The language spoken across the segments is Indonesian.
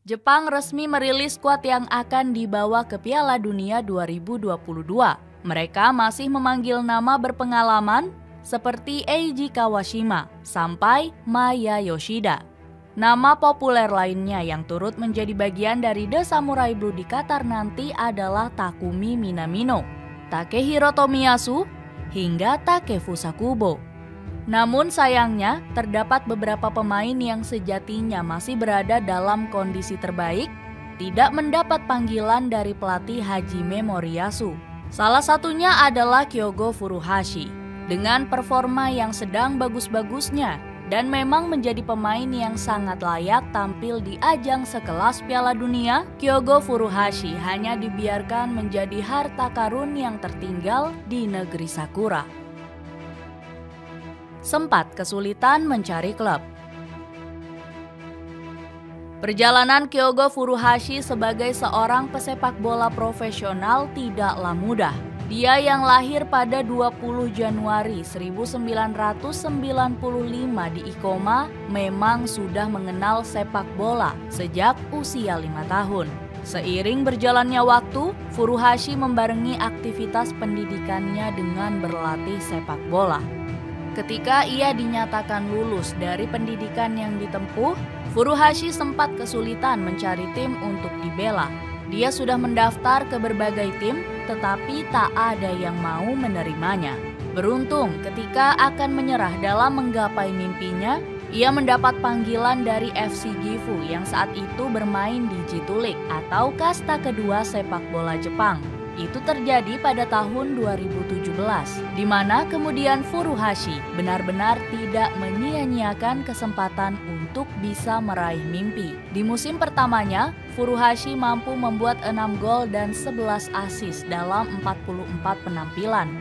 Jepang resmi merilis skuad yang akan dibawa ke Piala Dunia 2022. Mereka masih memanggil nama berpengalaman seperti Eiji Kawashima sampai Maya Yoshida. Nama populer lainnya yang turut menjadi bagian dari The Samurai Blue di Qatar nanti adalah Takumi Minamino, Takehiro Tomiyasu, hingga Takefusa Kubo. Namun sayangnya, terdapat beberapa pemain yang sejatinya masih berada dalam kondisi terbaik, tidak mendapat panggilan dari pelatih Hajime Moriyasu. Salah satunya adalah Kyogo Furuhashi. Dengan performa yang sedang bagus-bagusnya, dan memang menjadi pemain yang sangat layak tampil di ajang sekelas Piala Dunia, Kyogo Furuhashi hanya dibiarkan menjadi harta karun yang tertinggal di negeri Sakura. Sempat kesulitan mencari klub. Perjalanan Kyogo Furuhashi sebagai seorang pesepak bola profesional tidaklah mudah. Dia yang lahir pada 20 Januari 1995 di Ikoma memang sudah mengenal sepak bola sejak usia 5 tahun. Seiring berjalannya waktu, Furuhashi membarengi aktivitas pendidikannya dengan berlatih sepak bola. Ketika ia dinyatakan lulus dari pendidikan yang ditempuh, Furuhashi sempat kesulitan mencari tim untuk dibela. Dia sudah mendaftar ke berbagai tim, tetapi tak ada yang mau menerimanya. Beruntung ketika akan menyerah dalam menggapai mimpinya, ia mendapat panggilan dari FC Gifu yang saat itu bermain di Jitu League atau kasta kedua sepak bola Jepang. Itu terjadi pada tahun 2017, di mana kemudian Furuhashi benar-benar tidak menyia-nyiakan kesempatan untuk bisa meraih mimpi. Di musim pertamanya, Furuhashi mampu membuat 6 gol dan 11 assist dalam 44 penampilan.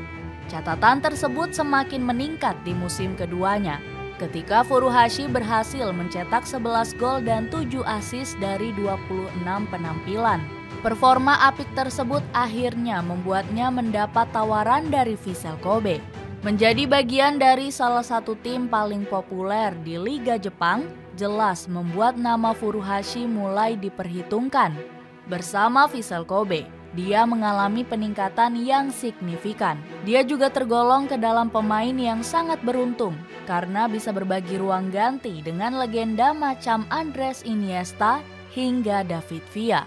Catatan tersebut semakin meningkat di musim keduanya, ketika Furuhashi berhasil mencetak 11 gol dan 7 assist dari 26 penampilan. Performa apik tersebut akhirnya membuatnya mendapat tawaran dari Vissel Kobe. Menjadi bagian dari salah satu tim paling populer di Liga Jepang, jelas membuat nama Furuhashi mulai diperhitungkan. Bersama Vissel Kobe, dia mengalami peningkatan yang signifikan. Dia juga tergolong ke dalam pemain yang sangat beruntung karena bisa berbagi ruang ganti dengan legenda macam Andres Iniesta hingga David Villa.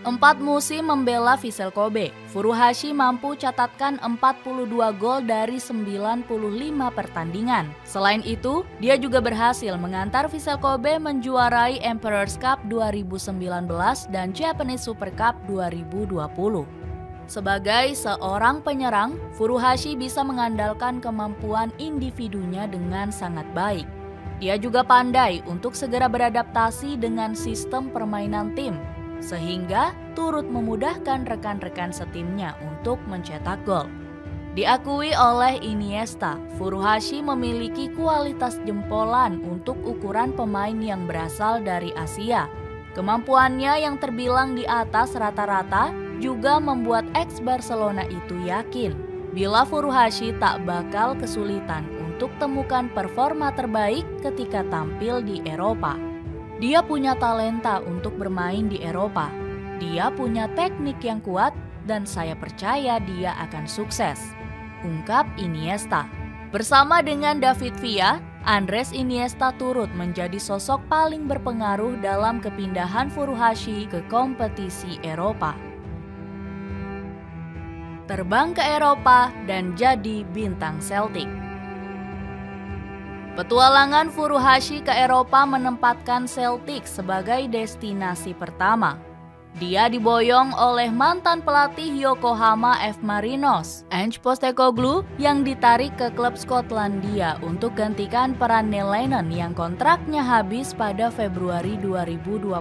4 musim membela Vissel Kobe, Furuhashi mampu catatkan 42 gol dari 95 pertandingan. Selain itu, dia juga berhasil mengantar Vissel Kobe menjuarai Emperor's Cup 2019 dan Japanese Super Cup 2020. Sebagai seorang penyerang, Furuhashi bisa mengandalkan kemampuan individunya dengan sangat baik. Dia juga pandai untuk segera beradaptasi dengan sistem permainan tim, sehingga turut memudahkan rekan-rekan setimnya untuk mencetak gol. Diakui oleh Iniesta, Furuhashi memiliki kualitas jempolan untuk ukuran pemain yang berasal dari Asia. Kemampuannya yang terbilang di atas rata-rata juga membuat ex-Barcelona itu yakin bila Furuhashi tak bakal kesulitan untuk temukan performa terbaik ketika tampil di Eropa. Dia punya talenta untuk bermain di Eropa. Dia punya teknik yang kuat dan saya percaya dia akan sukses, ungkap Iniesta. Bersama dengan David Villa, Andres Iniesta turut menjadi sosok paling berpengaruh dalam kepindahan Furuhashi ke kompetisi Eropa. Terbang ke Eropa dan jadi bintang Celtic. Petualangan Furuhashi ke Eropa menempatkan Celtic sebagai destinasi pertama. Dia diboyong oleh mantan pelatih Yokohama F. Marinos, Ange Postecoglou, yang ditarik ke klub Skotlandia untuk gantikan peran Neil Lennon yang kontraknya habis pada Februari 2021.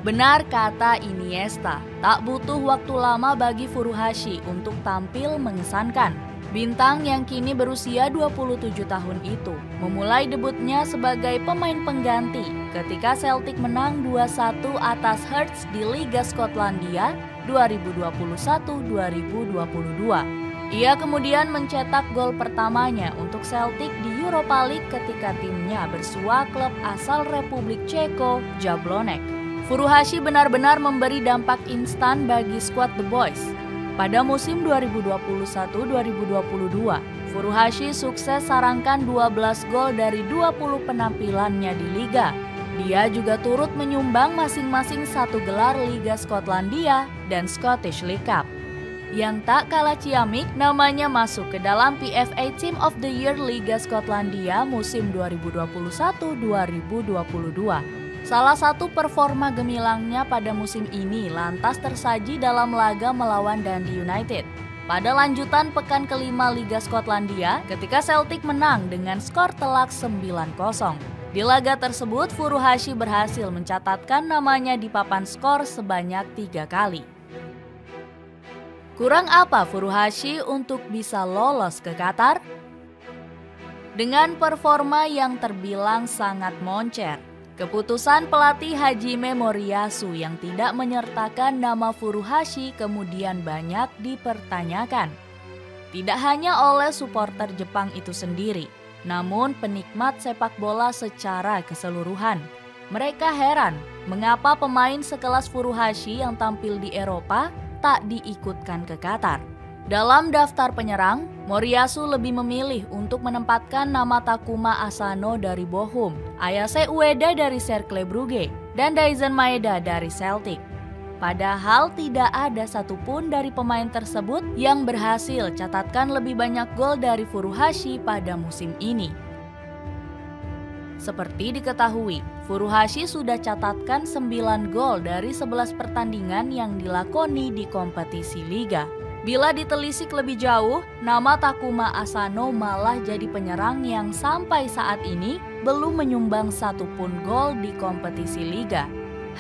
Benar kata Iniesta, tak butuh waktu lama bagi Furuhashi untuk tampil mengesankan. Bintang yang kini berusia 27 tahun itu memulai debutnya sebagai pemain pengganti ketika Celtic menang 2-1 atas Hearts di Liga Skotlandia 2021-2022. Ia kemudian mencetak gol pertamanya untuk Celtic di Europa League ketika timnya bersua klub asal Republik Ceko, Jablonek. Furuhashi benar-benar memberi dampak instan bagi skuad The Boys. Pada musim 2021-2022, Furuhashi sukses sarangkan 12 gol dari 20 penampilannya di Liga. Dia juga turut menyumbang masing-masing 1 gelar Liga Skotlandia dan Scottish League Cup. Yang tak kalah ciamik, namanya masuk ke dalam PFA Team of the Year Liga Skotlandia musim 2021-2022. Salah satu performa gemilangnya pada musim ini lantas tersaji dalam laga melawan Dundee United. Pada lanjutan pekan kelima Liga Skotlandia, ketika Celtic menang dengan skor telak 9-0. Di laga tersebut, Furuhashi berhasil mencatatkan namanya di papan skor sebanyak 3 kali. Kurang apa Furuhashi untuk bisa lolos ke Qatar? Dengan performa yang terbilang sangat moncer, keputusan pelatih Hajime Moriyasu yang tidak menyertakan nama Furuhashi kemudian banyak dipertanyakan. Tidak hanya oleh supporter Jepang itu sendiri, namun penikmat sepak bola secara keseluruhan. Mereka heran mengapa pemain sekelas Furuhashi yang tampil di Eropa tak diikutkan ke Qatar. Dalam daftar penyerang, Moriyasu lebih memilih untuk menempatkan nama Takuma Asano dari Bochum, Ayase Ueda dari Cercle Brugge, dan Daizen Maeda dari Celtic. Padahal tidak ada satupun dari pemain tersebut yang berhasil catatkan lebih banyak gol dari Furuhashi pada musim ini. Seperti diketahui, Furuhashi sudah catatkan 9 gol dari 11 pertandingan yang dilakoni di kompetisi liga. Bila ditelisik lebih jauh, nama Takuma Asano malah jadi penyerang yang sampai saat ini belum menyumbang satupun gol di kompetisi liga.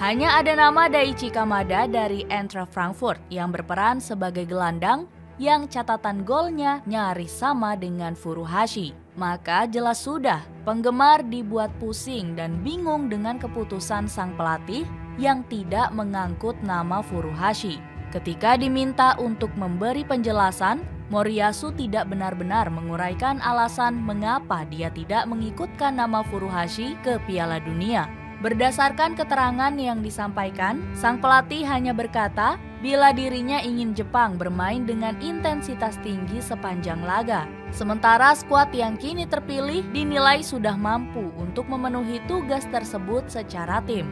Hanya ada nama Daichi Kamada dari Eintracht Frankfurt yang berperan sebagai gelandang yang catatan golnya nyaris sama dengan Furuhashi. Maka jelas sudah penggemar dibuat pusing dan bingung dengan keputusan sang pelatih yang tidak mengangkut nama Furuhashi. Ketika diminta untuk memberi penjelasan, Moriyasu tidak benar-benar menguraikan alasan mengapa dia tidak mengikutkan nama Furuhashi ke Piala Dunia. Berdasarkan keterangan yang disampaikan, sang pelatih hanya berkata bila dirinya ingin Jepang bermain dengan intensitas tinggi sepanjang laga. Sementara skuad yang kini terpilih dinilai sudah mampu untuk memenuhi tugas tersebut secara tim.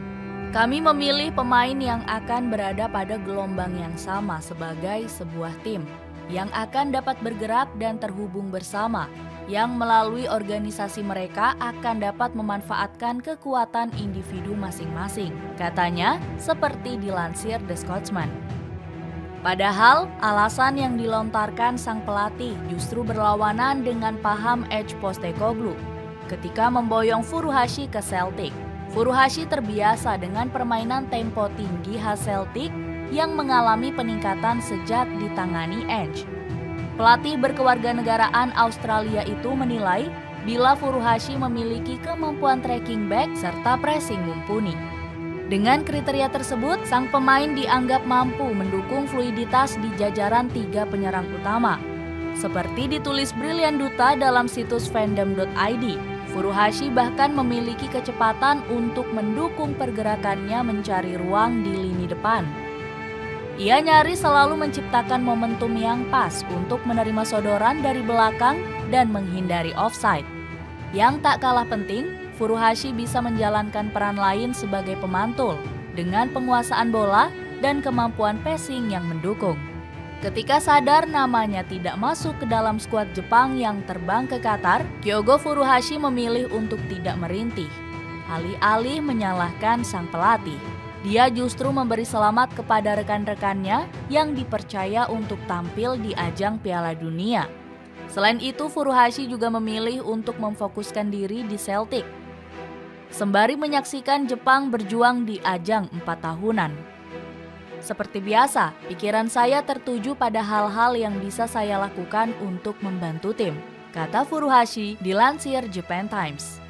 Kami memilih pemain yang akan berada pada gelombang yang sama sebagai sebuah tim, yang akan dapat bergerak dan terhubung bersama, yang melalui organisasi mereka akan dapat memanfaatkan kekuatan individu masing-masing, katanya seperti dilansir The Scotsman. Padahal, alasan yang dilontarkan sang pelatih justru berlawanan dengan paham Ange Postecoglou ketika memboyong Furuhashi ke Celtic. Furuhashi terbiasa dengan permainan tempo tinggi khas Celtic yang mengalami peningkatan sejak ditangani Ange. Pelatih berkewarganegaraan Australia itu menilai bila Furuhashi memiliki kemampuan tracking back serta pressing mumpuni. Dengan kriteria tersebut, sang pemain dianggap mampu mendukung fluiditas di jajaran 3 penyerang utama. Seperti ditulis Brilian Duta dalam situs fandom.id, Furuhashi bahkan memiliki kecepatan untuk mendukung pergerakannya mencari ruang di lini depan. Ia nyaris selalu menciptakan momentum yang pas untuk menerima sodoran dari belakang dan menghindari offside. Yang tak kalah penting, Furuhashi bisa menjalankan peran lain sebagai pemantul dengan penguasaan bola dan kemampuan passing yang mendukung. Ketika sadar namanya tidak masuk ke dalam skuad Jepang yang terbang ke Qatar, Kyogo Furuhashi memilih untuk tidak merintih. Alih-alih menyalahkan sang pelatih, dia justru memberi selamat kepada rekan-rekannya yang dipercaya untuk tampil di ajang Piala Dunia. Selain itu, Furuhashi juga memilih untuk memfokuskan diri di Celtic, sembari menyaksikan Jepang berjuang di ajang 4 tahunan. Seperti biasa, pikiran saya tertuju pada hal-hal yang bisa saya lakukan untuk membantu tim, kata Furuhashi dilansir Japan Times.